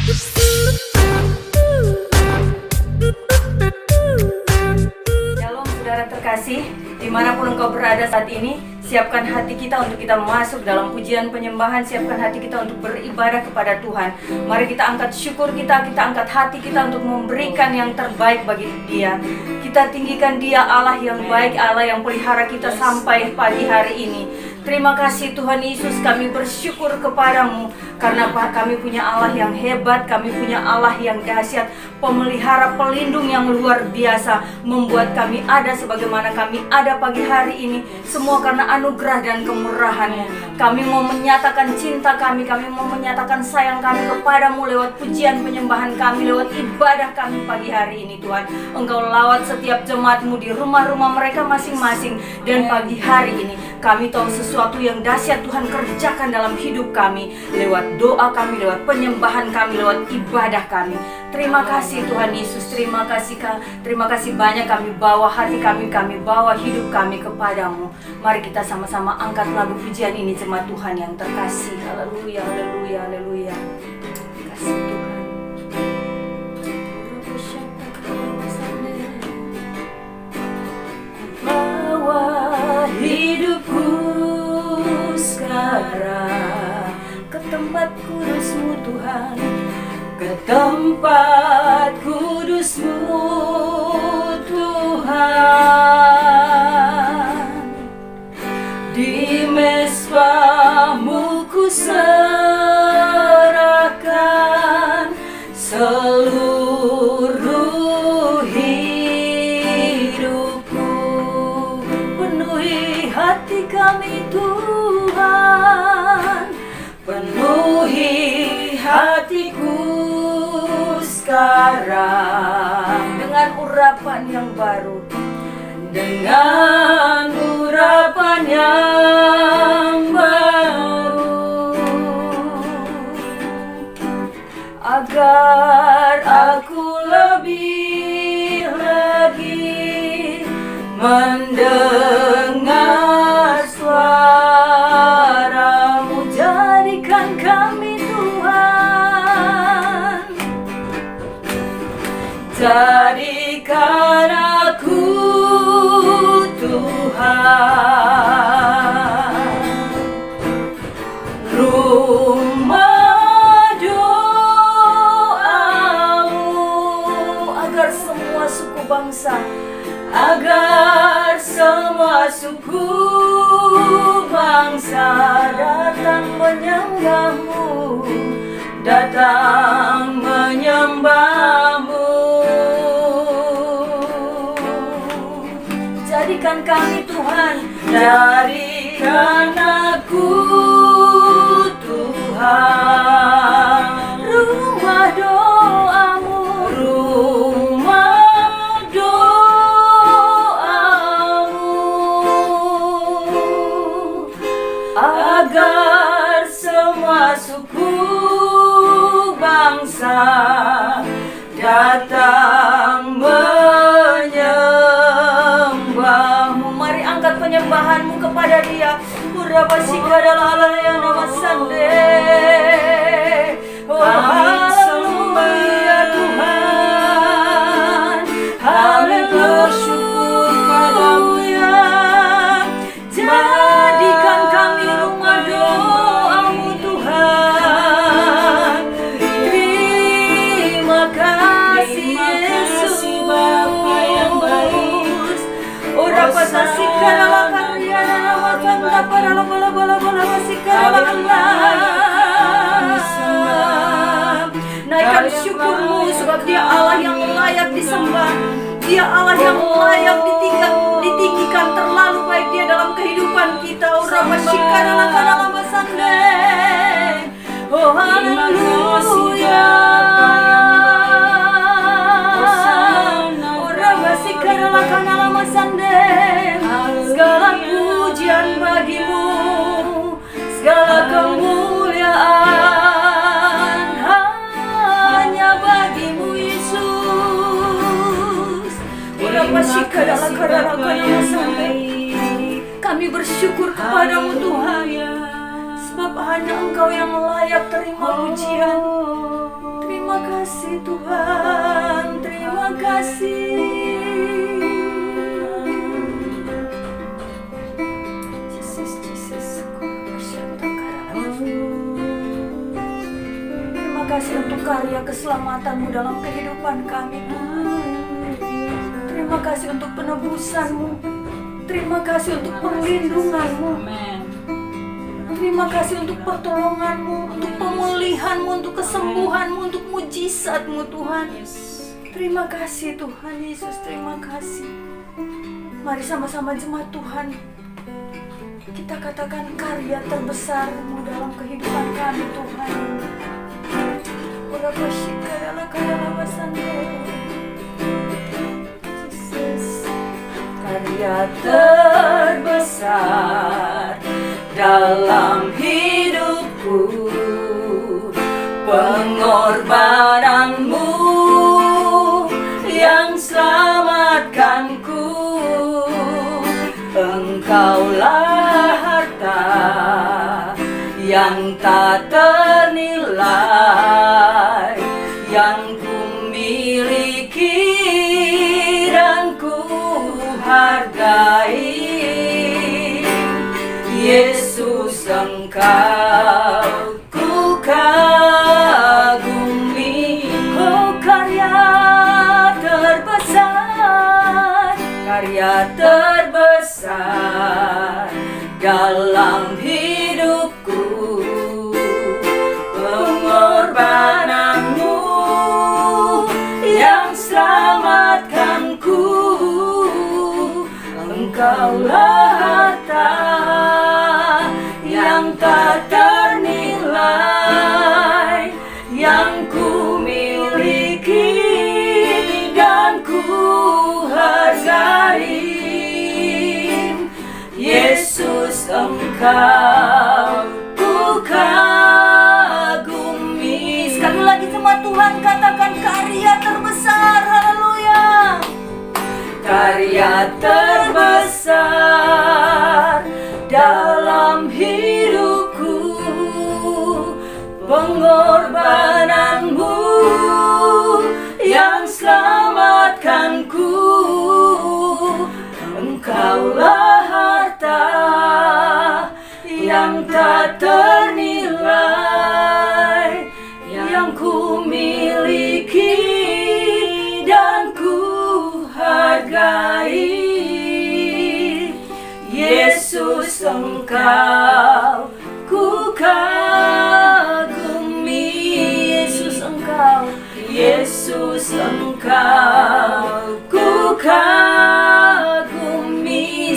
Shalom saudara terkasih, dimanapun engkau berada saat ini, siapkan hati kita untuk kita masuk dalam pujian penyembahan. Siapkan hati kita untuk beribadah kepada Tuhan. Mari kita angkat syukur kita angkat hati kita untuk memberikan yang terbaik bagi Dia. Kita tinggikan Dia, Allah yang baik, Allah yang pelihara kita sampai pagi hari ini. Terima kasih Tuhan Yesus, kami bersyukur kepadamu karena kami punya Allah yang hebat, kami punya Allah yang dahsyat, pemelihara, pelindung yang luar biasa, membuat kami ada sebagaimana kami ada pagi hari ini. Semua karena anugerah dan kemurahan-Mu. Kami mau menyatakan cinta kami mau menyatakan sayang kami kepadamu lewat pujian penyembahan kami, lewat ibadah kami pagi hari ini Tuhan. Engkau lawat setiap jemaat-Mu di rumah-rumah mereka masing-masing. Dan pagi hari ini kami tahu sesuatu yang dahsyat Tuhan kerjakan dalam hidup kami, lewat doa kami, lewat penyembahan kami, lewat ibadah kami. Terima kasih Tuhan Yesus, terima kasih banyak kami bawa hati kami bawa hidup kami kepadamu. Mari kita sama-sama angkat lagu pujian ini jemaat Tuhan yang terkasih. Haleluya, haleluya, haleluya. Kasih Tuhan. Bawa hidupku sekarang ke tempat kudus-Mu Tuhan, ke tempat kudus-Mu Tuhan. Di mezbah-Mu ku serahkan seluruh hidupku. Penuhi hati kami Tuhan, penuhi hatiku sekarang dengan urapan yang baru, dengan urapan yang baru, agar aku lebih lagi mendengar suara-Mu. Jadikan kami Tuhan, jadikan aku Tuhan, rumah doa-Mu, agar semua suku bangsa, agar semua suku bangsa datang menyembah-Mu, datang menyembah-Mu. Jadikan kami Tuhan, jadikan aku Tuhan, rumah doa-Mu, rumah doa-Mu, agar semua suku bangsa datang menyembah-Mu. Mari angkat penyembahan-Mu kepada Dia. Urabasika dalam yang nama sande. Oh haleluya Tuhan, haleluya. Jadikan kami rumah doa-Mu Tuhan. Terima kasih Yesus, Bapa yang baik. Ora pasasika dalam karya nama Tanda para bola pasika dalam naikkan syukur-Mu sebab Dia Allah yang layak disembah. Dia Allah yang layak ditinggikan, terlalu baik Dia dalam kehidupan kita. Ora pasika dalam sande. Oh haleluya. Ora pasika dalam sande. Segala pujian bagi-Mu, segala kemuliaan hanya bagi-Mu Yesus. Kami bersyukur kepadamu Tuhan, sebab hanya Engkau yang layak terima pujian. Terima kasih Tuhan, terima kasih. Terima kasih untuk karya keselamatan-Mu dalam kehidupan kami, Tuhan. Terima kasih untuk penebusan-Mu. Terima kasih untuk perlindungan-Mu. Terima kasih untuk pertolongan-Mu, untuk pemulihan-Mu, untuk kesembuhan-Mu, untuk mujizat-Mu, Tuhan. Terima kasih Tuhan Yesus, terima kasih. Mari sama-sama jemaat Tuhan, kita katakan karya terbesar-Mu dalam kehidupan kami, Tuhan. Karya terbesar dalam hidupku, pengorbanan-Mu yang selamatkanku. Engkaulah harta yang tak ternilai, yang ku miliki dan ku hargai. Yesus, Engkau ku kagumi. Oh, karya terbesar, karya terbesar dalam hidupku, pengorbanan-Mu yang selamatkanku. Engkaulah harta yang tak ternilai, yang ku miliki dan ku hargai. Yesus, Engkau ku kagumi. Sekali lagi jemaat Tuhan, katakan karya terbesar. Haleluya. Karya terbesar dalam hidupku, pengorbanan-Mu yang selamatkanku. Engkaulah harta yang tak ternilai, yang ku miliki dan ku hargai. Yesus, Engkau ku kagumi. Yesus, Engkau, Yesus, Engkau ku kagumi.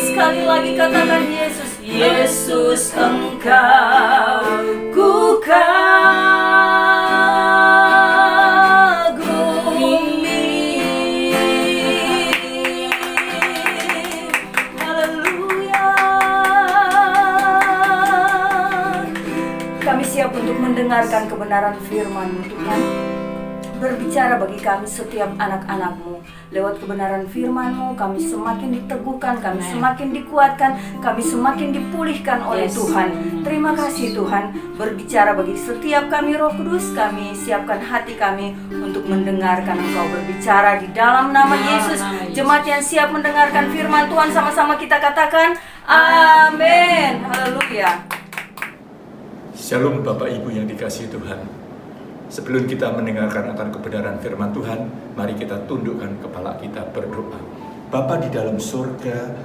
Sekali lagi katakan Yesus, Yesus, Engkau ku kagumi. Haleluya. Kami siap untuk mendengarkan kebenaran firman-Mu, Tuhan. Berbicara bagi kami setiap anak-anak-Mu. Lewat kebenaran firman-Mu, kami semakin diteguhkan, kami semakin dikuatkan, kami semakin dipulihkan oleh Tuhan. Terima kasih Tuhan. Berbicara bagi setiap kami, Roh Kudus, kami siapkan hati kami untuk mendengarkan Engkau berbicara di dalam nama Yesus. Jemaat yang siap mendengarkan firman Tuhan, sama-sama kita katakan amin. Haleluya. Shalom Bapak Ibu yang dikasihi Tuhan. Sebelum kita mendengarkan akan kebenaran firman Tuhan, mari kita tundukkan kepala kita berdoa. Bapa di dalam surga,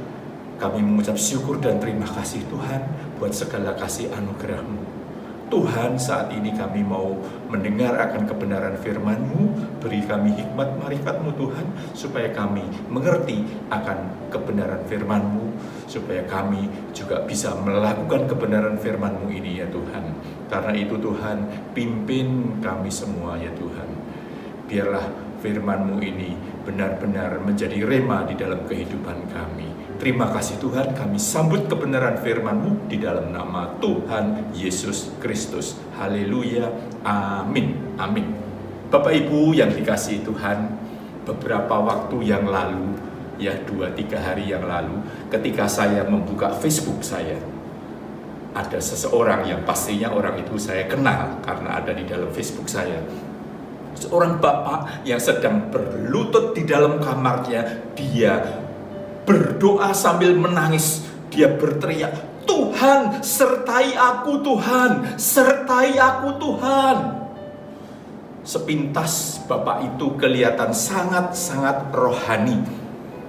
kami mengucap syukur dan terima kasih Tuhan buat segala kasih anugerah-Mu. Tuhan, saat ini kami mau mendengar akan kebenaran firman-Mu. Beri kami hikmat marifat-Mu Tuhan, supaya kami mengerti akan kebenaran firman-Mu, supaya kami juga bisa melakukan kebenaran firman-Mu ini ya Tuhan. Karena itu Tuhan, pimpin kami semua ya Tuhan. Biarlah firman-Mu ini benar-benar menjadi rema di dalam kehidupan kami. Terima kasih Tuhan, kami sambut kebenaran firman-Mu di dalam nama Tuhan Yesus Kristus. Haleluya, amin, amin. Bapak Ibu yang dikasihi Tuhan, beberapa waktu yang lalu, ya 2-3 hari yang lalu, ketika saya membuka Facebook saya, ada seseorang yang pastinya orang itu saya kenal karena ada di dalam Facebook saya. seorang bapak yang sedang berlutut di dalam kamarnya, dia berdoa sambil menangis. Dia berteriak, Tuhan, sertai aku Tuhan, sertai aku Tuhan. Sepintas bapak itu kelihatan sangat-sangat rohani.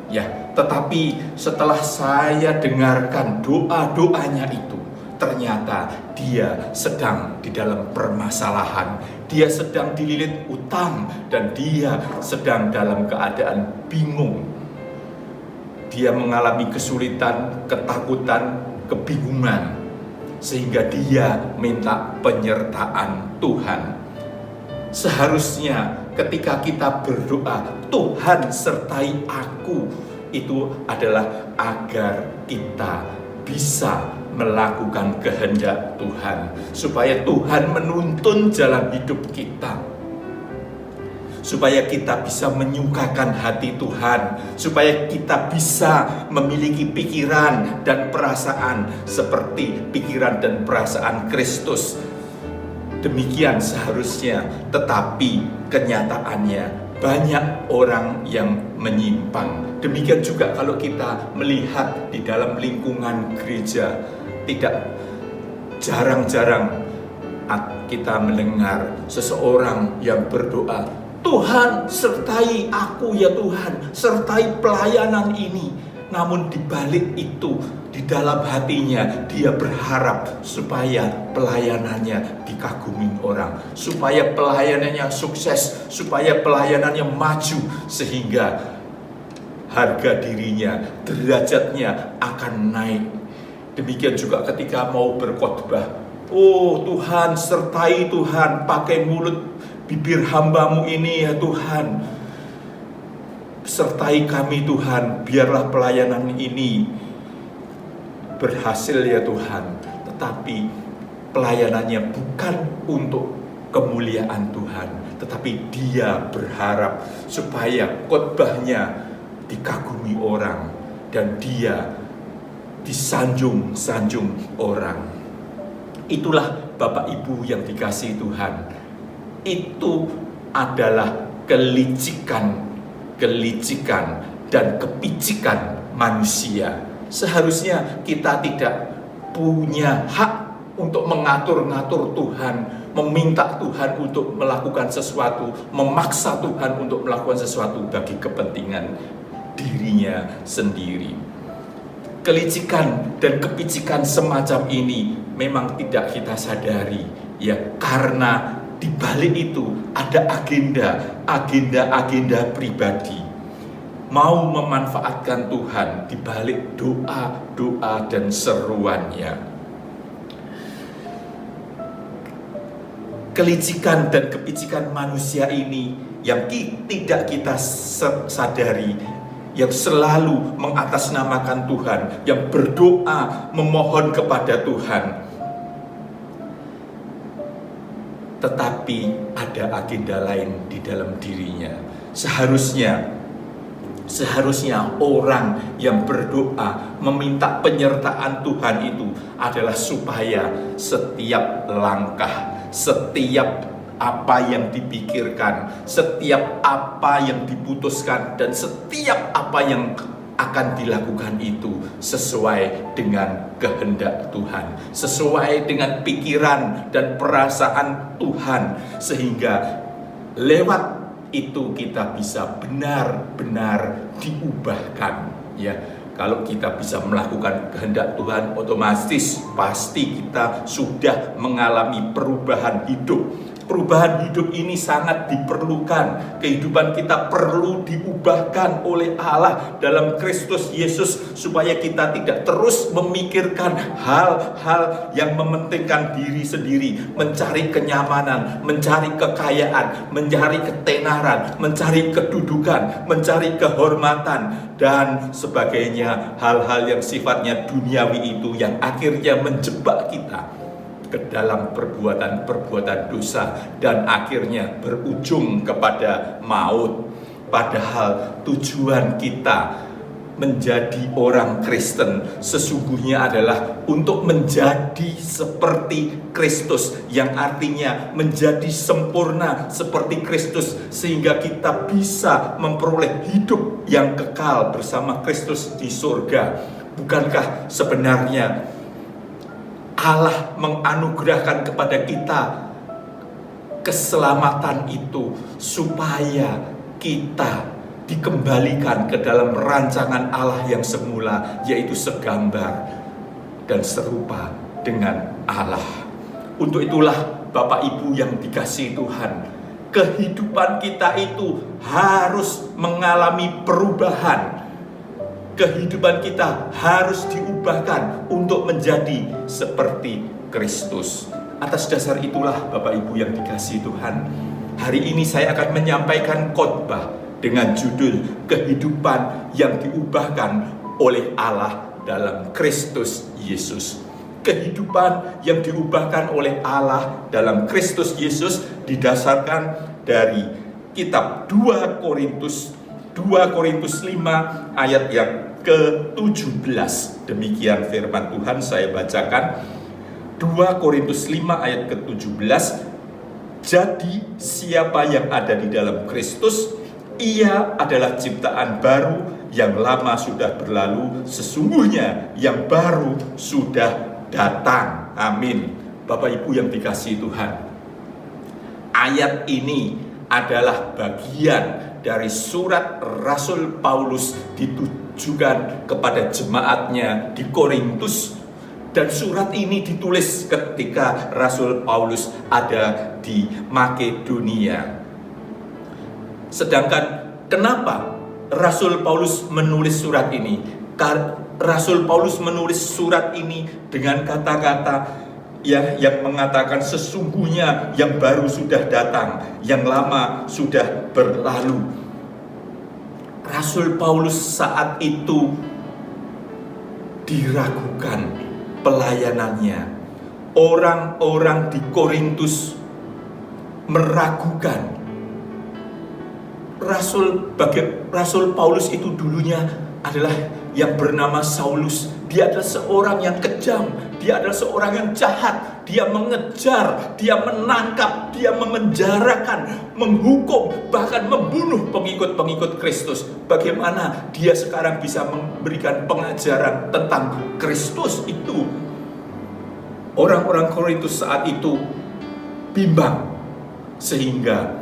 Ya, tetapi setelah saya dengarkan doa-doanya itu, ternyata dia sedang di dalam permasalahan. Dia sedang dililit utang dan dia sedang dalam keadaan bingung. Dia mengalami kesulitan, ketakutan, kebingungan, sehingga dia minta penyertaan Tuhan. Seharusnya ketika kita berdoa, Tuhan sertai aku, itu adalah agar kita bisa melakukan kehendak Tuhan, supaya Tuhan menuntun jalan hidup kita, supaya kita bisa menyukakan hati Tuhan, supaya kita bisa memiliki pikiran dan perasaan seperti pikiran dan perasaan Kristus. Demikian seharusnya, tetapi kenyataannya banyak orang yang menyimpang. Demikian juga kalau kita melihat di dalam lingkungan gereja, tidak jarang-jarang kita mendengar seseorang yang berdoa, Tuhan sertai aku ya Tuhan, sertai pelayanan ini. Namun di balik itu, di dalam hatinya dia berharap supaya pelayanannya dikagumi orang, supaya pelayanannya sukses, supaya pelayanannya maju, sehingga harga dirinya, derajatnya akan naik. Demikian juga ketika mau berkhotbah, oh Tuhan, sertai Tuhan, pakai mulut bibir hambamu ini ya Tuhan, sertai kami Tuhan, biarlah pelayanan ini berhasil ya Tuhan. Tetapi pelayanannya bukan untuk kemuliaan Tuhan, tetapi dia berharap supaya khotbahnya dikagumi orang dan dia disanjung-sanjung orang. Itulah Bapak Ibu yang dikasihi Tuhan. Itu adalah kelicikan dan kepicikan manusia. Seharusnya kita tidak punya hak untuk mengatur-ngatur Tuhan, meminta Tuhan untuk melakukan sesuatu, memaksa Tuhan untuk melakukan sesuatu bagi kepentingan dirinya sendiri. Kelicikan dan kepicikan semacam ini memang tidak kita sadari, ya, karena di balik itu ada agenda pribadi, mau memanfaatkan Tuhan di balik doa-doa dan seruannya. Kelicikan dan kepicikan manusia ini yang tidak kita sadari, yang selalu mengatasnamakan Tuhan, yang berdoa memohon kepada Tuhan, tetapi ada agenda lain di dalam dirinya. Seharusnya orang yang berdoa meminta penyertaan Tuhan itu adalah supaya setiap langkah, setiap apa yang dipikirkan, setiap apa yang diputuskan, dan setiap apa yang akan dilakukan itu sesuai dengan kehendak Tuhan, sesuai dengan pikiran dan perasaan Tuhan, sehingga lewat itu kita bisa benar-benar diubahkan, ya. Kalau kita bisa melakukan kehendak Tuhan, otomatis pasti kita sudah mengalami perubahan hidup. Perubahan hidup ini sangat diperlukan. Kehidupan kita perlu diubahkan oleh Allah dalam Kristus Yesus, supaya kita tidak terus memikirkan hal-hal yang mementingkan diri sendiri, mencari kenyamanan, mencari kekayaan, mencari ketenaran, mencari kedudukan, mencari kehormatan, dan sebagainya. Hal-hal yang sifatnya duniawi itu yang akhirnya menjebak kita ke dalam perbuatan dosa dan akhirnya berujung kepada maut. Padahal tujuan kita menjadi orang Kristen sesungguhnya adalah untuk menjadi seperti Kristus, yang artinya menjadi sempurna seperti Kristus, sehingga kita bisa memperoleh hidup yang kekal bersama Kristus di surga. Bukankah sebenarnya Allah menganugerahkan kepada kita keselamatan itu supaya kita dikembalikan ke dalam rancangan Allah yang semula, yaitu segambar dan serupa dengan Allah. Untuk itulah Bapak Ibu yang dikasihi Tuhan, kehidupan kita itu harus mengalami perubahan. Kehidupan kita harus diubahkan untuk menjadi seperti Kristus. Atas dasar itulah Bapak Ibu yang dikasihi Tuhan, hari ini saya akan menyampaikan khotbah dengan judul kehidupan yang diubahkan oleh Allah dalam Kristus Yesus. Kehidupan yang diubahkan oleh Allah dalam Kristus Yesus didasarkan dari kitab 2 Korintus 5 ayat yang ke-17. Demikian firman Tuhan, saya bacakan 2 Korintus 5 ayat ke-17. Jadi siapa yang ada di dalam Kristus, ia adalah ciptaan baru, yang lama sudah berlalu, sesungguhnya yang baru sudah datang. Amin. Bapak Ibu yang dikasihi Tuhan, ayat ini adalah bagian dari surat Rasul Paulus ditujukan kepada jemaatnya di Korintus. Dan surat ini ditulis ketika Rasul Paulus ada di Makedonia. Sedangkan kenapa Rasul Paulus menulis surat ini? Rasul Paulus menulis surat ini dengan kata-kata yang mengatakan sesungguhnya yang baru sudah datang, yang lama sudah berlalu. Rasul Paulus saat itu diragukan pelayanannya. Orang-orang di Korintus meragukan Rasul Paulus itu dulunya adalah yang bernama Saulus. Dia adalah seorang yang kejam, dia adalah seorang yang jahat. Dia mengejar, dia menangkap, dia memenjarakan, menghukum, bahkan membunuh pengikut-pengikut Kristus. Bagaimana dia sekarang bisa memberikan pengajaran tentang Kristus itu? Orang-orang Korintus saat itu bimbang, sehingga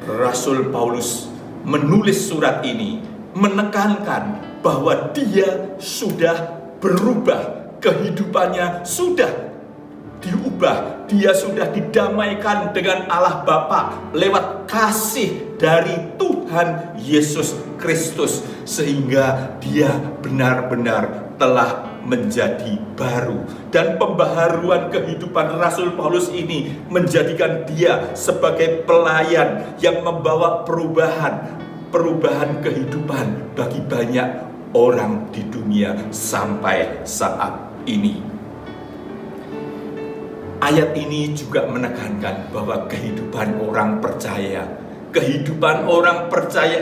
Rasul Paulus menulis surat ini menekankan bahwa dia sudah berubah, kehidupannya sudah diubah, dia sudah didamaikan dengan Allah Bapa lewat kasih dari Tuhan Yesus Kristus, sehingga dia benar-benar telah menjadi baru. Dan pembaharuan kehidupan Rasul Paulus ini menjadikan dia sebagai pelayan yang membawa perubahan kehidupan bagi banyak orang di dunia sampai saat ini. Ayat ini juga menekankan bahwa kehidupan orang percaya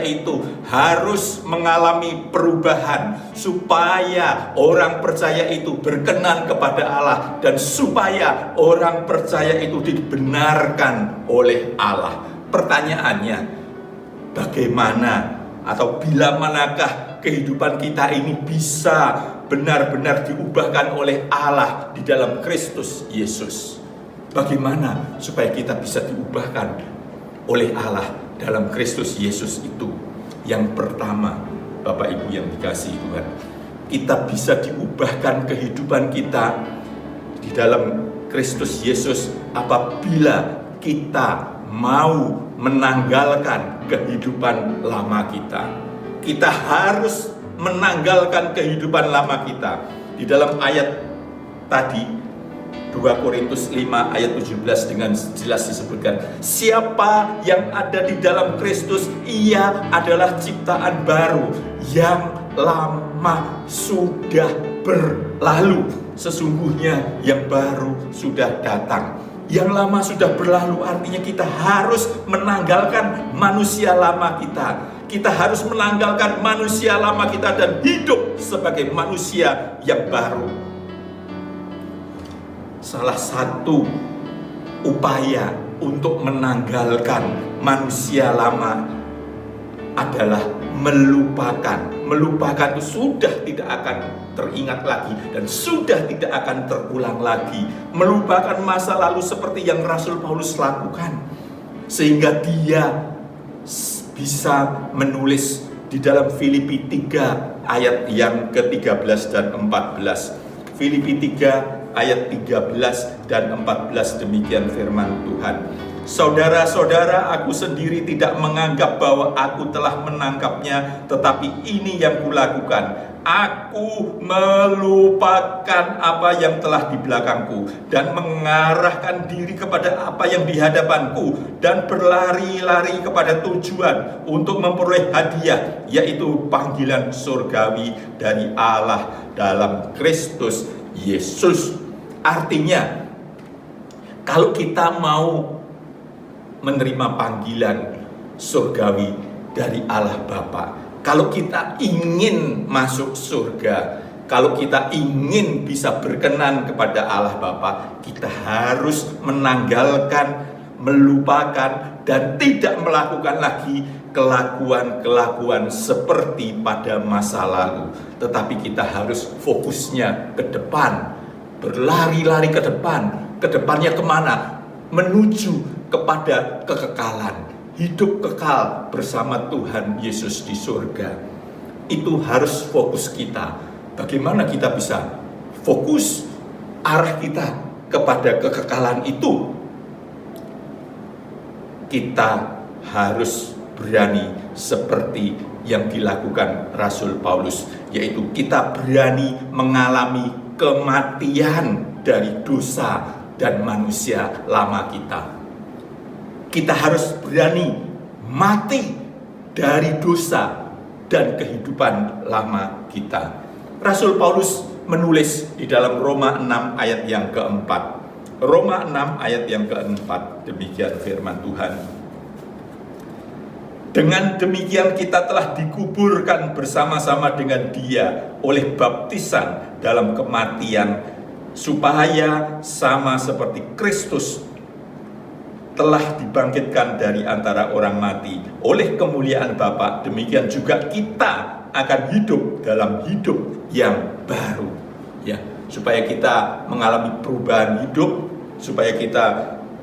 itu harus mengalami perubahan, supaya orang percaya itu berkenan kepada Allah, dan supaya orang percaya itu dibenarkan oleh Allah. Pertanyaannya, bagaimana atau bila manakah kehidupan kita ini bisa benar-benar diubahkan oleh Allah di dalam Kristus Yesus? Bagaimana supaya kita bisa diubahkan oleh Allah dalam Kristus Yesus itu? Yang pertama, Bapak Ibu yang dikasihi Tuhan, kita bisa diubahkan kehidupan kita di dalam Kristus Yesus apabila kita mau menanggalkan kehidupan lama kita. Kita harus menanggalkan kehidupan lama kita. Di dalam ayat tadi 2 Korintus 5 ayat 17 dengan jelas disebutkan, siapa yang ada di dalam Kristus, ia adalah ciptaan baru, yang lama sudah berlalu, sesungguhnya yang baru sudah datang. Yang lama sudah berlalu artinya kita harus menanggalkan manusia lama kita. Kita harus menanggalkan manusia lama kita dan hidup sebagai manusia yang baru. Salah satu upaya untuk menanggalkan manusia lama adalah melupakan. Melupakan itu sudah tidak akan teringat lagi dan sudah tidak akan terulang lagi. Melupakan masa lalu seperti yang Rasul Paulus lakukan, sehingga dia bisa menulis di dalam Filipi 3 ayat yang ke-13 dan 14. Filipi 3 ayat 13 dan 14, demikian firman Tuhan. Saudara-saudara, aku sendiri tidak menganggap bahwa aku telah menangkapnya, tetapi ini yang kulakukan. Aku melupakan apa yang telah di belakangku dan mengarahkan diri kepada apa yang di hadapanku dan berlari-lari kepada tujuan untuk memperoleh hadiah, yaitu panggilan surgawi dari Allah dalam Kristus Yesus. Artinya, kalau kita mau menerima panggilan surgawi dari Allah Bapa, kalau kita ingin masuk surga, kalau kita ingin bisa berkenan kepada Allah Bapa, kita harus menanggalkan, melupakan, dan tidak melakukan lagi kelakuan-kelakuan seperti pada masa lalu. Tetapi kita harus fokusnya ke depan, berlari-lari ke depan. Ke depannya kemana? Menuju kepada kekekalan. Hidup kekal bersama Tuhan Yesus di surga. Itu harus fokus kita. Bagaimana kita bisa fokus arah kita kepada kekekalan itu? Kita harus berani seperti yang dilakukan Rasul Paulus, yaitu kita berani mengalami kematian dari dosa dan manusia lama kita. Kita harus berani mati dari dosa dan kehidupan lama kita. Rasul Paulus menulis di dalam Roma 6 ayat yang keempat. Roma 6 ayat yang keempat, demikian firman Tuhan. Dengan demikian kita telah dikuburkan bersama-sama dengan Dia oleh baptisan dalam kematian, supaya sama seperti Kristus telah dibangkitkan dari antara orang mati oleh kemuliaan Bapa, demikian juga kita akan hidup dalam hidup yang baru, ya, supaya kita mengalami perubahan hidup, supaya kita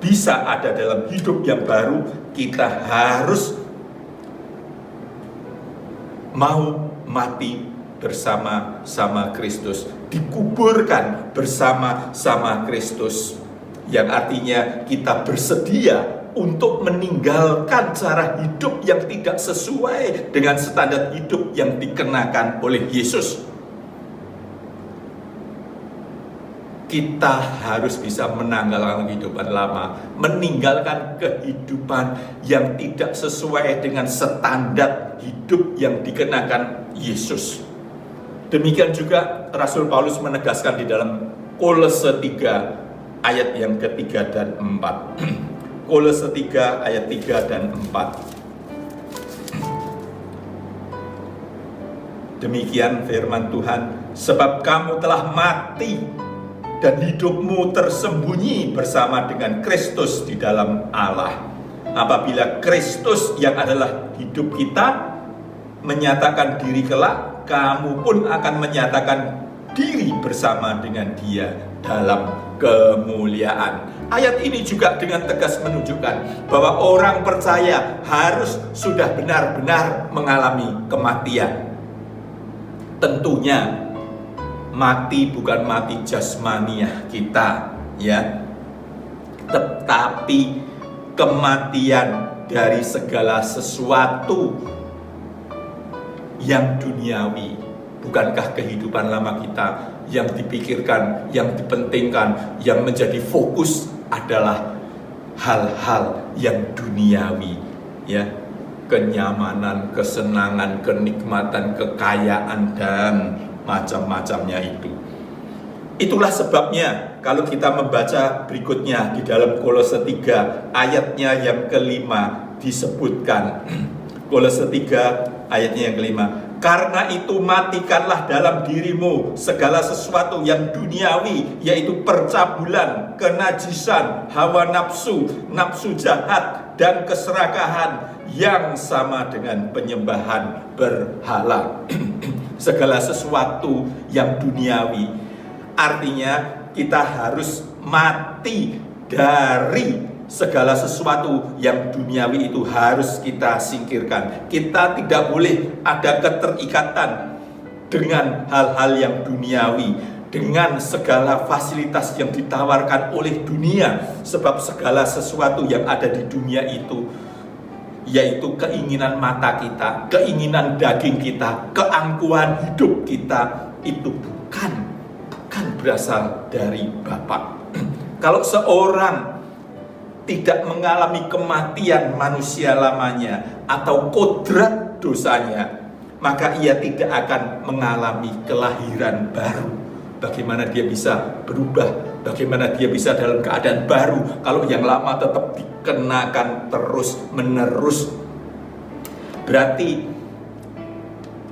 bisa ada dalam hidup yang baru. Kita harus mau mati bersama-sama Kristus, dikuburkan bersama-sama Kristus, yang artinya kita bersedia untuk meninggalkan cara hidup yang tidak sesuai dengan standar hidup yang dikenakan oleh Yesus. Kita harus bisa menanggalkan kehidupan lama, meninggalkan kehidupan yang tidak sesuai dengan standar hidup yang dikenakan Yesus. Demikian juga Rasul Paulus menegaskan di dalam Kolose 3 ayat yang ketiga dan 4. Kolose 3 ayat 3 dan 4. Demikian firman Tuhan, sebab kamu telah mati dan hidupmu tersembunyi bersama dengan Kristus di dalam Allah. Apabila Kristus yang adalah hidup kita menyatakan diri kelak, kamu pun akan menyatakan diri bersama dengan Dia dalam kemuliaan. Ayat ini juga dengan tegas menunjukkan bahwa orang percaya harus sudah benar-benar mengalami kematian. Tentunya mati bukan mati jasmaniah kita, ya, tetapi kematian dari segala sesuatu yang duniawi. Bukankah kehidupan lama kita yang dipikirkan, yang dipentingkan, yang menjadi fokus adalah hal-hal yang duniawi, ya, kenyamanan, kesenangan, kenikmatan, kekayaan, dan macam-macamnya itu. Itulah sebabnya kalau kita membaca berikutnya di dalam Kolose 3 ayatnya yang kelima disebutkan, Kolose 3 ayatnya yang kelima. Karena itu matikanlah dalam dirimu segala sesuatu yang duniawi, yaitu percabulan, kenajisan, hawa nafsu, nafsu jahat, dan keserakahan yang sama dengan penyembahan berhala. Segala sesuatu yang duniawi, artinya kita harus mati dari segala sesuatu yang duniawi. Itu harus kita singkirkan. Kita tidak boleh ada keterikatan dengan hal-hal yang duniawi, dengan segala fasilitas yang ditawarkan oleh dunia. Sebab segala sesuatu yang ada di dunia itu, yaitu keinginan mata kita, keinginan daging kita, keangkuhan hidup kita, itu bukan berasal dari Bapa. Kalau seorang tidak mengalami kematian manusia lamanya atau kodrat dosanya, maka ia tidak akan mengalami kelahiran baru. Bagaimana dia bisa berubah? Bagaimana dia bisa dalam keadaan baru kalau yang lama tetap dikenakan terus menerus? Berarti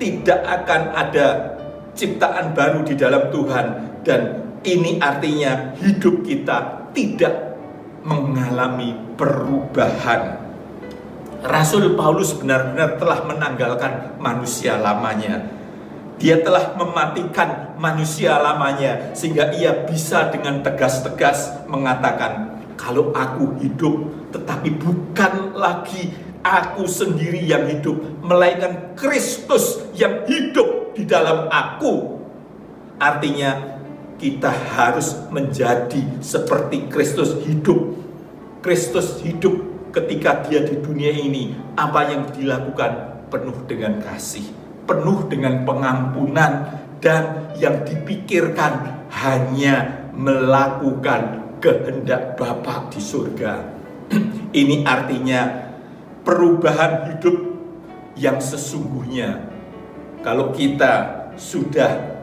tidak akan ada ciptaan baru di dalam Tuhan, dan ini artinya hidup kita tidak mengalami perubahan. Rasul Paulus benar-benar telah menanggalkan manusia lamanya. Dia telah mematikan manusia lamanya sehingga ia bisa dengan tegas-tegas mengatakan, kalau aku hidup, tetapi bukan lagi aku sendiri yang hidup, melainkan Kristus yang hidup di dalam aku. Artinya kita harus menjadi seperti Kristus hidup. Kristus hidup ketika dia di dunia ini. Apa yang dilakukan penuh dengan kasih, penuh dengan pengampunan, dan yang dipikirkan hanya melakukan kehendak Bapa di surga. Ini artinya perubahan hidup yang sesungguhnya. Kalau kita sudah,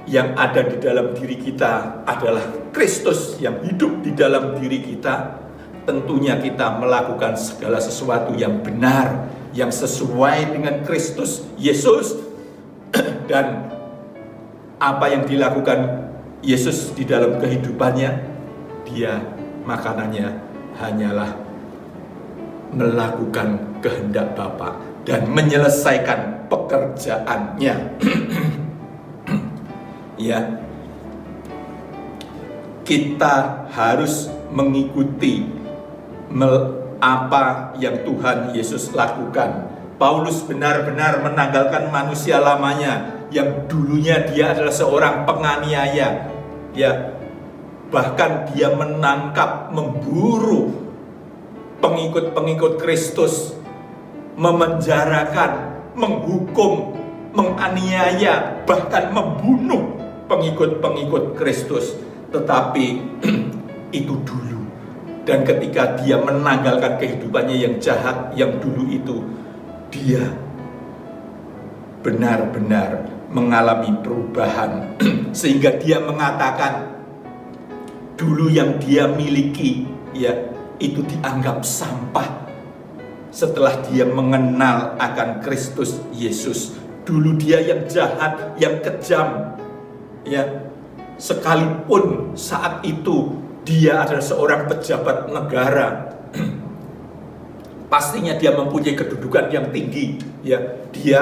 yang ada di dalam diri kita adalah Kristus yang hidup di dalam diri kita, tentunya kita melakukan segala sesuatu yang benar, yang sesuai dengan Kristus Yesus. Dan apa yang dilakukan Yesus di dalam kehidupannya, dia makanannya hanyalah melakukan kehendak Bapa dan menyelesaikan pekerjaannya. Ya, kita harus mengikuti apa yang Tuhan Yesus lakukan. Paulus benar-benar menanggalkan manusia lamanya yang dulunya dia adalah seorang penganiaya. Ya, bahkan dia menangkap, memburu pengikut-pengikut Kristus, memenjarakan, menghukum, menganiaya, bahkan membunuh pengikut-pengikut Kristus. Tetapi itu dulu. Dan ketika dia menanggalkan kehidupannya yang jahat yang dulu itu, dia benar-benar mengalami perubahan. Sehingga dia mengatakan, dulu yang dia miliki, ya, itu dianggap sampah setelah dia mengenal akan Kristus Yesus. Dulu dia yang jahat, yang kejam, ya, sekalipun saat itu dia adalah seorang pejabat negara, pastinya dia mempunyai kedudukan yang tinggi, ya, dia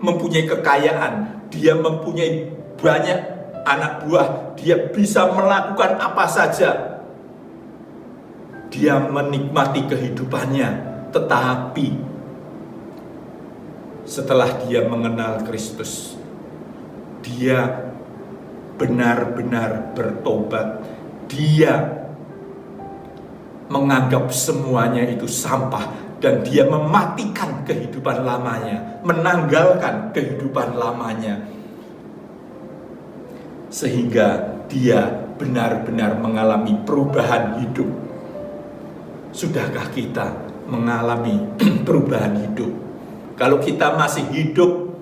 mempunyai kekayaan, dia mempunyai banyak anak buah, dia bisa melakukan apa saja, dia menikmati kehidupannya. Tetapi setelah dia mengenal Kristus, dia benar-benar bertobat. Dia menganggap semuanya itu sampah, dan dia mematikan kehidupan lamanya, menanggalkan kehidupan lamanya, sehingga dia benar-benar mengalami perubahan hidup. Sudahkah kita mengalami perubahan hidup? Kalau kita masih hidup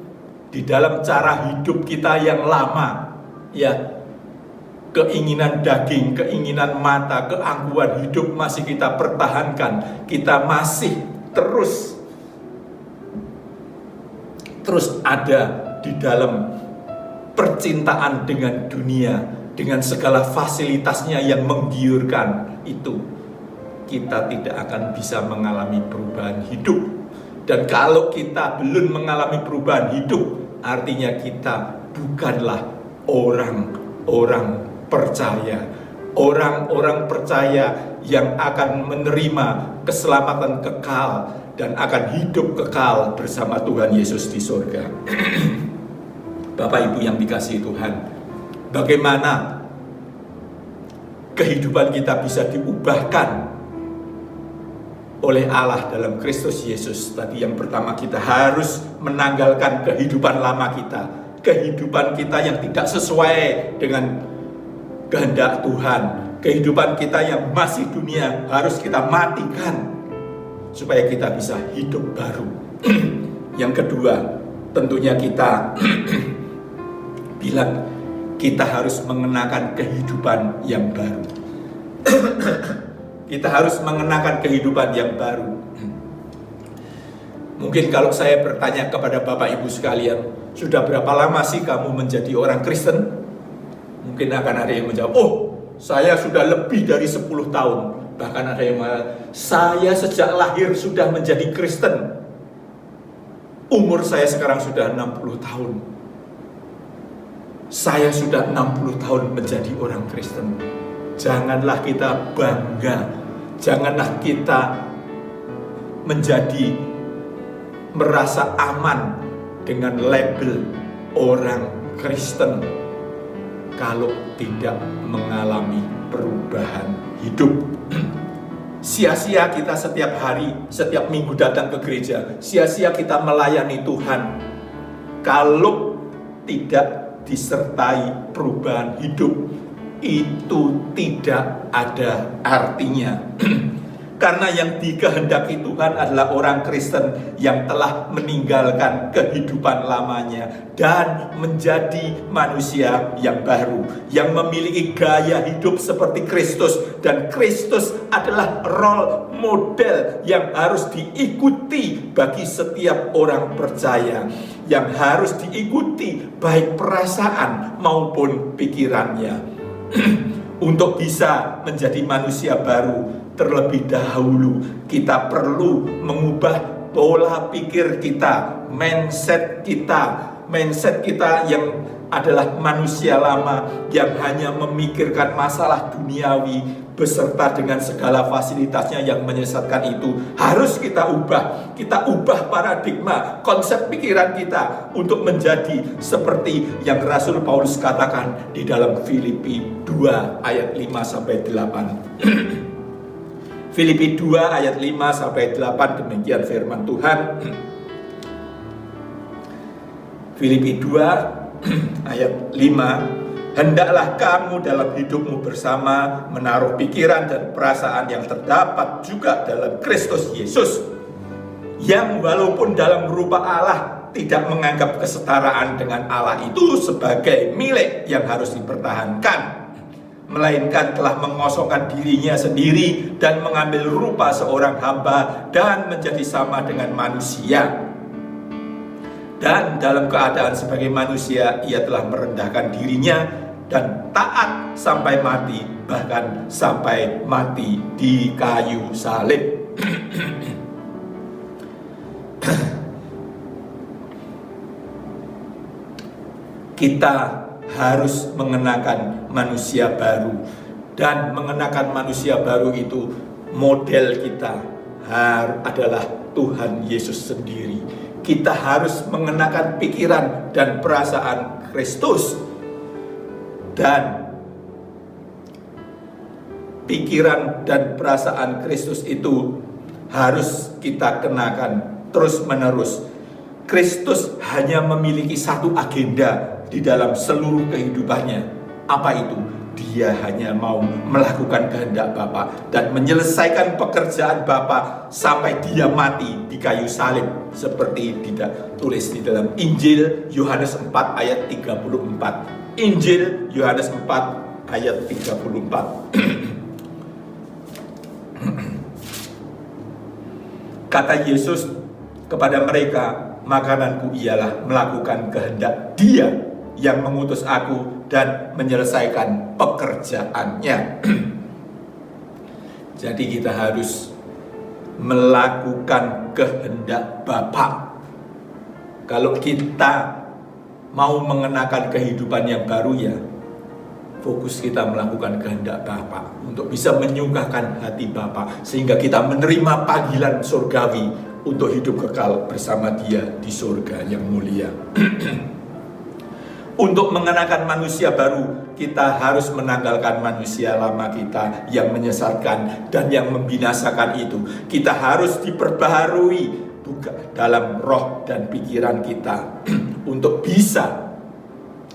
di dalam cara hidup kita yang lama, ya, keinginan daging, keinginan mata, keangkuhan hidup masih kita pertahankan, kita masih terus terus ada di dalam percintaan dengan dunia, dengan segala fasilitasnya yang menggiurkan itu, kita tidak akan bisa mengalami perubahan hidup. Dan kalau kita belum mengalami perubahan hidup, artinya kita bukanlah orang-orang percaya. Orang-orang percaya yang akan menerima keselamatan kekal dan akan hidup kekal bersama Tuhan Yesus di surga. Bapak Ibu yang dikasihi Tuhan, bagaimana kehidupan kita bisa diubahkan oleh Allah dalam Kristus Yesus? Tadi yang pertama, kita harus menanggalkan kehidupan lama kita, kehidupan kita yang tidak sesuai dengan kehendak Tuhan, kehidupan kita yang masih dunia harus kita matikan supaya kita bisa hidup baru. Yang kedua, tentunya kita bilang kita harus mengenakan kehidupan yang baru. Kita harus mengenakan kehidupan yang baru. Mungkin kalau saya bertanya kepada Bapak Ibu sekalian, sudah berapa lama sih kamu menjadi orang Kristen? Mungkin akan ada yang menjawab, oh, saya sudah lebih dari 10 tahun. Bahkan ada yang mengatakan, saya sejak lahir sudah menjadi Kristen. Umur saya sekarang sudah 60 tahun. Saya sudah 60 tahun menjadi orang Kristen. Janganlah kita bangga, janganlah kita merasa aman dengan label orang Kristen kalau tidak mengalami perubahan hidup. Sia-sia kita setiap hari, setiap minggu datang ke gereja, sia-sia kita melayani Tuhan kalau tidak disertai perubahan hidup. Itu tidak ada artinya. Karena yang dikehendaki Tuhan adalah orang Kristen yang telah meninggalkan kehidupan lamanya dan menjadi manusia yang baru, yang memiliki gaya hidup seperti Kristus. Dan Kristus adalah role model yang harus diikuti bagi setiap orang percaya, yang harus diikuti baik perasaan maupun pikirannya. Untuk bisa menjadi manusia baru, terlebih dahulu kita perlu mengubah pola pikir kita, mindset kita yang adalah manusia lama yang hanya memikirkan masalah duniawi beserta dengan segala fasilitasnya yang menyesatkan itu. Harus kita ubah paradigma, konsep pikiran kita untuk menjadi seperti yang Rasul Paulus katakan di dalam Filipi 2 ayat 5 sampai 8. Filipi 2 ayat 5 sampai 8, demikian firman Tuhan. Filipi 2 ayat 5, hendaklah kamu dalam hidupmu bersama menaruh pikiran dan perasaan yang terdapat juga dalam Kristus Yesus, yang walaupun dalam rupa Allah tidak menganggap kesetaraan dengan Allah itu sebagai milik yang harus dipertahankan, melainkan telah mengosongkan dirinya sendiri dan mengambil rupa seorang hamba dan menjadi sama dengan manusia. Dan dalam keadaan sebagai manusia, ia telah merendahkan dirinya dan taat sampai mati, bahkan sampai mati di kayu salib. Kita harus mengenakan manusia baru, dan mengenakan manusia baru itu model kita adalah Tuhan Yesus sendiri. Kita harus mengenakan pikiran dan perasaan Kristus, dan pikiran dan perasaan Kristus itu harus kita kenakan terus-menerus. Kristus hanya memiliki satu agenda di dalam seluruh kehidupannya. Apa itu? Dia hanya mau melakukan kehendak Bapa dan menyelesaikan pekerjaan Bapa sampai dia mati di kayu salib, seperti ditulis di dalam Injil Yohanes 4 ayat 34. Injil Yohanes 4 ayat 34. Kata Yesus kepada mereka, makananku ialah melakukan kehendak Dia yang mengutus aku dan menyelesaikan pekerjaannya. Jadi kita harus melakukan kehendak Bapa. Kalau kita mau mengenakan kehidupan yang baru, ya fokus kita melakukan kehendak Bapa untuk bisa menyukakan hati Bapa, sehingga kita menerima panggilan surgawi untuk hidup kekal bersama Dia di surga yang mulia. Untuk mengenakan manusia baru, kita harus menanggalkan manusia lama kita yang menyesatkan dan yang membinasakan itu. Kita harus diperbaharui dalam roh dan pikiran kita untuk bisa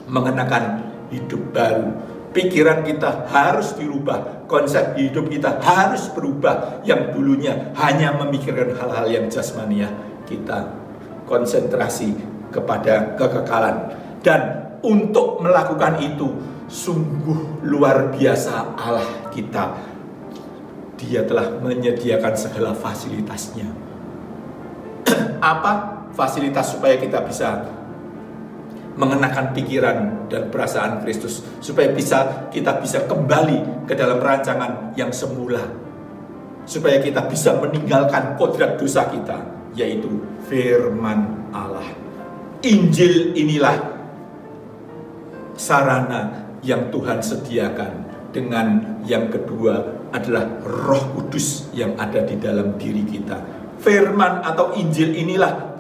mengenakan hidup baru. Pikiran kita harus dirubah, konsep hidup kita harus berubah. Yang dulunya hanya memikirkan hal-hal yang jasmania, kita konsentrasi kepada kekekalan. Dan untuk melakukan itu, sungguh luar biasa Allah kita. Dia telah menyediakan segala fasilitasnya. Apa fasilitas supaya kita bisa mengenakan pikiran dan perasaan Kristus, supaya kita bisa kembali ke dalam rancangan yang semula, supaya kita bisa meninggalkan kodrat dosa kita, yaitu firman Allah. Injil inilah sarana yang Tuhan sediakan. Dengan yang kedua adalah Roh Kudus yang ada di dalam diri kita. Firman atau Injil inilah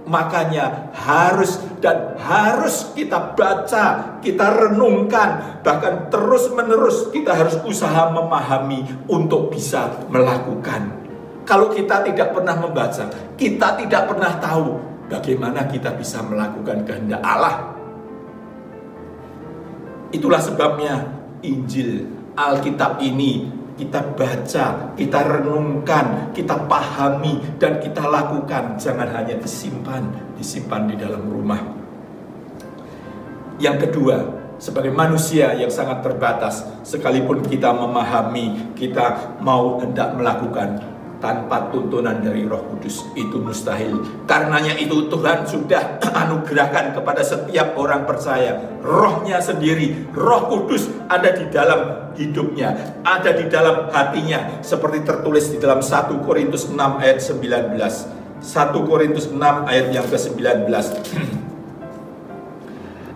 makanya harus kita baca, kita renungkan, bahkan terus-menerus kita harus usaha memahami untuk bisa melakukan. Kalau kita tidak pernah membaca, kita tidak pernah tahu bagaimana kita bisa melakukan kehendak Allah. Itulah sebabnya Injil, Alkitab ini kita baca, kita renungkan, kita pahami, dan kita lakukan. Jangan hanya disimpan di dalam rumah. Yang kedua, sebagai manusia yang sangat terbatas, sekalipun kita memahami, kita mau hendak melakukan, tanpa tuntunan dari Roh Kudus itu mustahil. Karenanya itu Tuhan sudah anugerahkan kepada setiap orang percaya Roh-Nya sendiri. Roh Kudus ada di dalam hidupnya, ada di dalam hatinya, seperti tertulis di dalam 1 Korintus 6 ayat 19. 1 Korintus 6 ayat yang ke-19.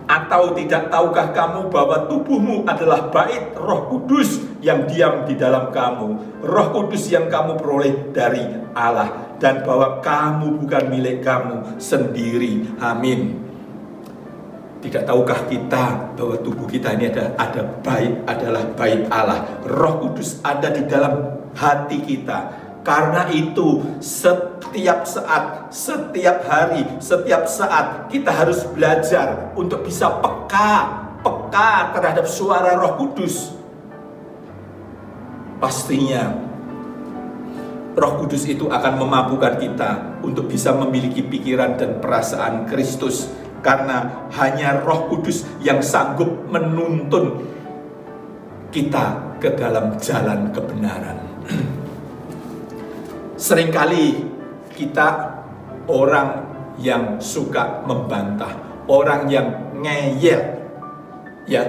Atau tidak tahukah kamu bahwa tubuhmu adalah bait Roh Kudus yang diam di dalam kamu, Roh Kudus yang kamu peroleh dari Allah, dan bahwa kamu bukan milik kamu sendiri. Amin. Tidak tahukah kita bahwa tubuh kita ini adalah bait Allah. Roh Kudus ada di dalam hati kita. Karena itu setiap saat, setiap hari, setiap saat kita harus belajar untuk bisa peka terhadap suara Roh Kudus. Pastinya Roh Kudus itu akan memampukan kita untuk bisa memiliki pikiran dan perasaan Kristus. Karena hanya Roh Kudus yang sanggup menuntun kita ke dalam jalan kebenaran. Seringkali kita orang yang suka membantah, orang yang ngeyel, ya.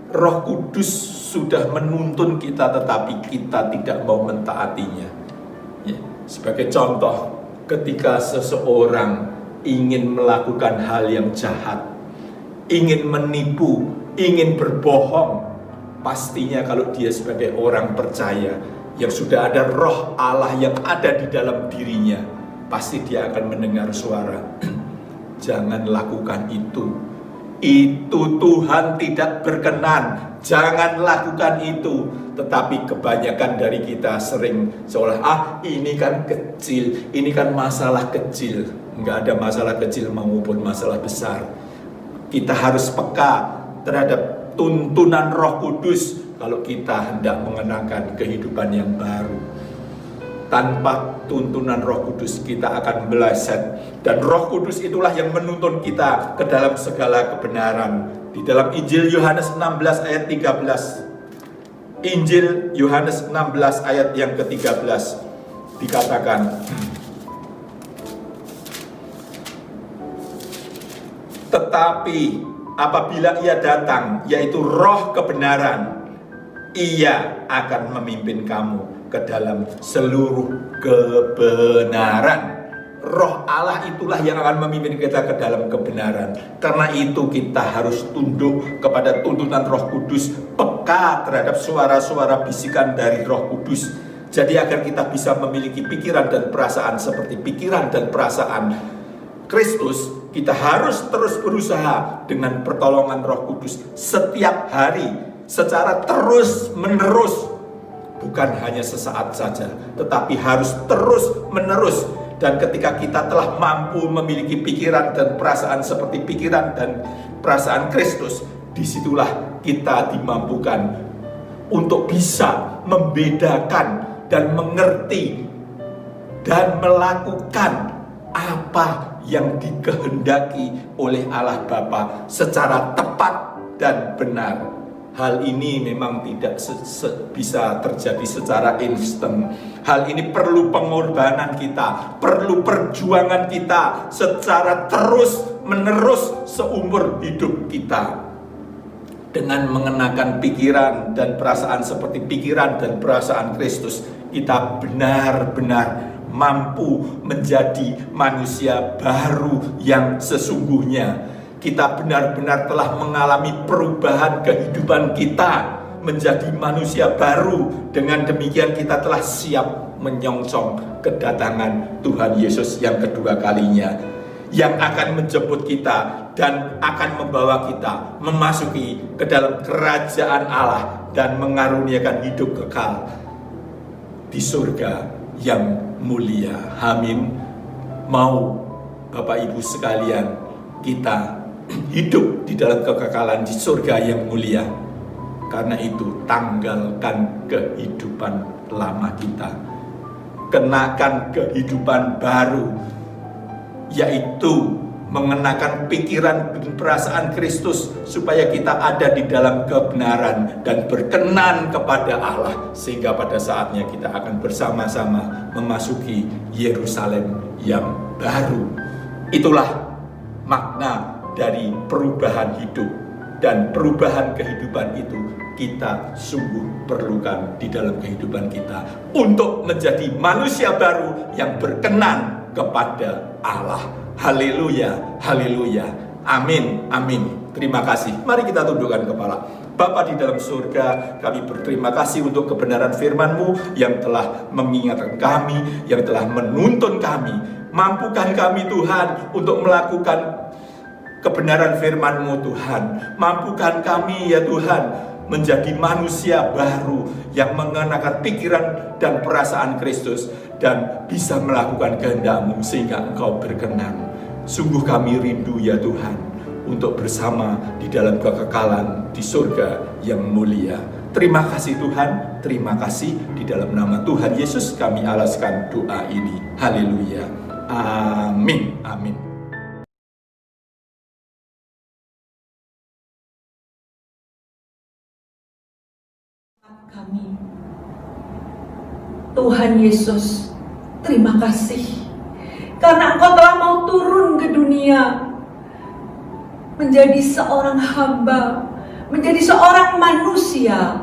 Roh Kudus sudah menuntun kita, tetapi kita tidak mau mentaatinya. Ya. Sebagai contoh, ketika seseorang ingin melakukan hal yang jahat, ingin menipu, ingin berbohong, pastinya kalau dia sebagai orang percaya yang sudah ada Roh Allah yang ada di dalam dirinya, pasti dia akan mendengar suara, jangan lakukan itu. Itu Tuhan tidak berkenan, jangan lakukan itu. Tetapi kebanyakan dari kita sering seolah ini kan kecil, ini kan masalah kecil. Enggak ada masalah kecil maupun masalah besar. Kita harus peka terhadap tuntunan Roh Kudus kalau kita hendak mengenakan kehidupan yang baru. Tanpa tuntunan Roh Kudus kita akan meleset. Dan Roh Kudus itulah yang menuntun kita ke dalam segala kebenaran. Di dalam Injil Yohanes 16 ayat 13. Injil Yohanes 16 ayat yang ke-13 dikatakan, Tetapi apabila Ia datang, yaitu Roh kebenaran, Ia akan memimpin kamu ke dalam seluruh kebenaran. Roh Allah itulah yang akan memimpin kita ke dalam kebenaran. Karena itu kita harus tunduk kepada tuntunan Roh Kudus, peka terhadap suara-suara bisikan dari Roh Kudus. Jadi agar kita bisa memiliki pikiran dan perasaan seperti pikiran dan perasaan Kristus, kita harus terus berusaha dengan pertolongan Roh Kudus setiap hari, secara terus menerus. Bukan hanya sesaat saja, tetapi harus terus menerus. Dan ketika kita telah mampu memiliki pikiran dan perasaan seperti pikiran dan perasaan Kristus, disitulah kita dimampukan untuk bisa membedakan dan mengerti dan melakukan apa yang dikehendaki oleh Allah Bapa secara tepat dan benar. Hal ini memang tidak bisa terjadi secara instan. Hal ini perlu pengorbanan kita, perlu perjuangan kita secara terus menerus seumur hidup kita. Dengan mengenakan pikiran dan perasaan seperti pikiran dan perasaan Kristus, kita benar-benar mampu menjadi manusia baru yang sesungguhnya. Kita benar-benar telah mengalami perubahan kehidupan kita menjadi manusia baru. Dengan demikian kita telah siap menyongsong kedatangan Tuhan Yesus yang kedua kalinya, yang akan menjemput kita dan akan membawa kita memasuki ke dalam kerajaan Allah dan mengaruniakan hidup kekal di surga yang mulia. Amin. Mau Bapak Ibu sekalian, kita hidup di dalam kekekalan di surga yang mulia. Karena itu tanggalkan kehidupan lama kita, kenakan kehidupan baru, yaitu mengenakan pikiran dan perasaan Kristus, supaya kita ada di dalam kebenaran dan berkenan kepada Allah, sehingga pada saatnya kita akan bersama-sama memasuki Yerusalem yang baru. Itulah makna dari perubahan hidup, dan perubahan kehidupan itu kita sungguh perlukan di dalam kehidupan kita untuk menjadi manusia baru yang berkenan kepada Allah. Haleluya, haleluya, amin, amin. Terima kasih. Mari kita tundukkan kepala. Bapa di dalam surga, kami berterima kasih untuk kebenaran firman-Mu yang telah mengingatkan kami, yang telah menuntun kami. Mampukan kami Tuhan untuk melakukan kebenaran firman-Mu Tuhan. Mampukan kami ya Tuhan menjadi manusia baru yang mengenakan pikiran dan perasaan Kristus dan bisa melakukan kehendak-Mu sehingga Engkau berkenan. Sungguh kami rindu ya Tuhan untuk bersama di dalam kekekalan di surga yang mulia. Terima kasih Tuhan, terima kasih. Di dalam nama Tuhan Yesus kami alaskan doa ini. Haleluya. Amin. Amin. Kami, Tuhan Yesus, terima kasih karena Engkau telah mau turun ke dunia menjadi seorang hamba, menjadi seorang manusia.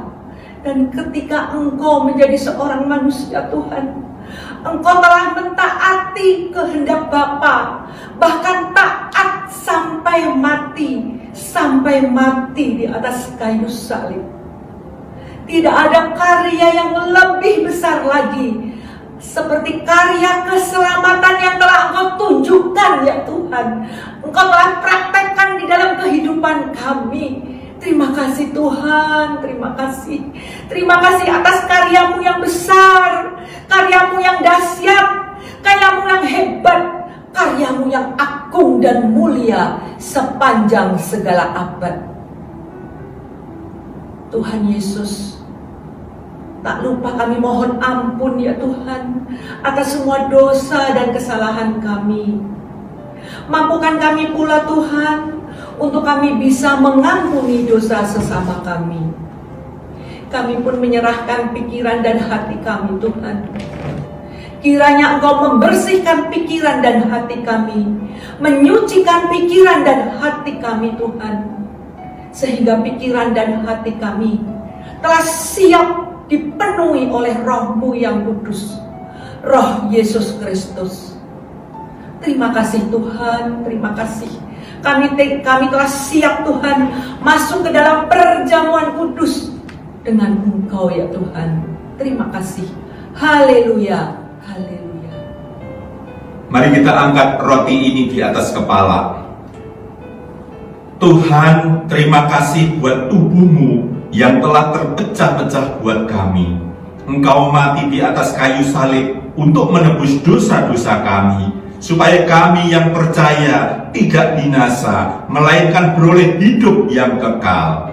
Dan ketika Engkau menjadi seorang manusia Tuhan, Engkau telah mentaati kehendak Bapa, bahkan taat sampai mati di atas kayu salib. Tidak ada karya yang lebih besar lagi seperti karya keselamatan yang telah Engkau tunjukkan ya Tuhan. Engkau telah praktekkan di dalam kehidupan kami. Terima kasih Tuhan, terima kasih. Terima kasih atas karya-Mu yang besar, karya-Mu yang dahsyat, karya-Mu yang hebat, karya-Mu yang agung dan mulia sepanjang segala abad. Tuhan Yesus, tak lupa kami mohon ampun ya Tuhan atas semua dosa dan kesalahan kami. Mampukan kami pula Tuhan untuk kami bisa mengampuni dosa sesama kami. Kami pun menyerahkan pikiran dan hati kami Tuhan. Kiranya Engkau membersihkan pikiran dan hati kami, menyucikan pikiran dan hati kami Tuhan, sehingga pikiran dan hati kami telah siap dipenuhi oleh Roh-Mu yang kudus, Roh Yesus Kristus. Terima kasih Tuhan, terima kasih. Kami telah siap Tuhan masuk ke dalam perjamuan kudus dengan Engkau ya Tuhan. Terima kasih. Haleluya. Haleluya. Mari kita angkat roti ini di atas kepala. Tuhan, terima kasih buat tubuh-Mu yang telah terpecah-pecah buat kami. Engkau mati di atas kayu salib untuk menebus dosa-dosa kami, supaya kami yang percaya tidak binasa, melainkan beroleh hidup yang kekal.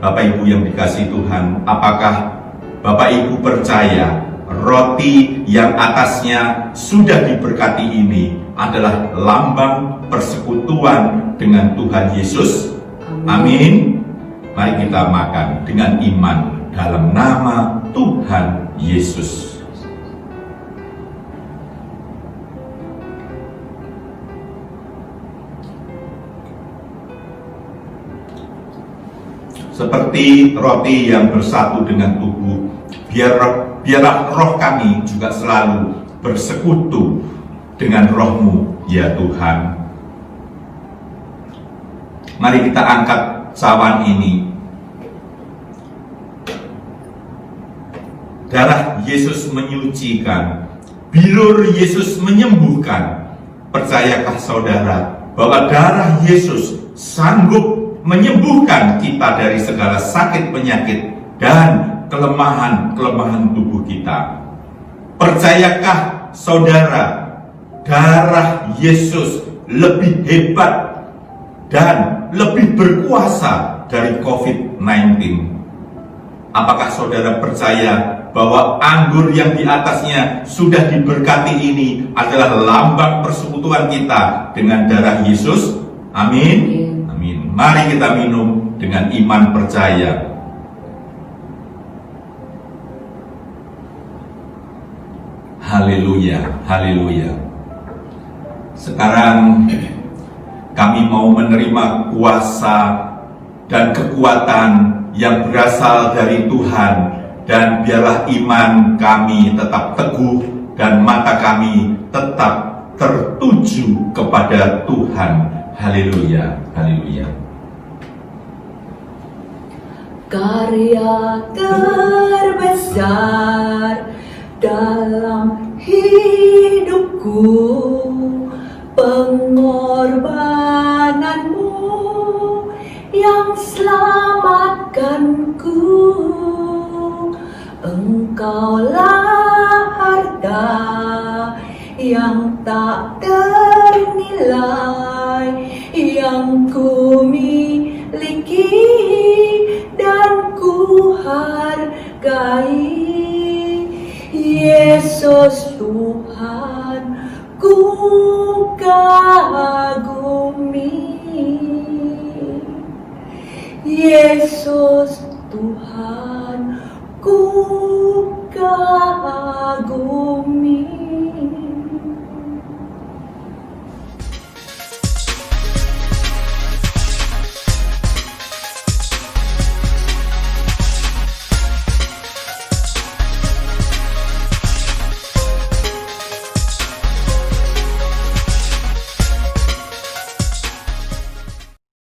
Bapak Ibu yang dikasihi Tuhan, apakah Bapak Ibu percaya roti yang atasnya sudah diberkati ini adalah lambang persekutuan dengan Tuhan Yesus? Amin. Mari kita makan dengan iman dalam nama Tuhan Yesus. Seperti roti yang bersatu dengan tubuh, biarlah roh kami juga selalu bersekutu dengan Roh-Mu, ya Tuhan. Mari kita angkat cawan ini. Darah Yesus menyucikan, bilur Yesus menyembuhkan. Percayakah saudara bahwa darah Yesus sanggup menyembuhkan kita dari segala sakit penyakit dan kelemahan-kelemahan tubuh kita? Percayakah saudara darah Yesus lebih hebat dan lebih berkuasa dari COVID-19? Apakah saudara percaya bahwa anggur yang di atasnya sudah diberkati ini adalah lambang persekutuan kita dengan darah Yesus? Amin. Amin. Mari kita minum dengan iman percaya. Haleluya, haleluya. Sekarang kami mau menerima kuasa dan kekuatan yang berasal dari Tuhan, dan biarlah iman kami tetap teguh dan mata kami tetap tertuju kepada Tuhan. Haleluya, haleluya. Karya terbesar dalam hidupku, pengorbananmu yang selamatkanku. Engkaulah harta yang tak ternilai, yang ku miliki dan ku hargai. Yesus Tuhan ku kagumi. Yesus Tuhan ku kagumi.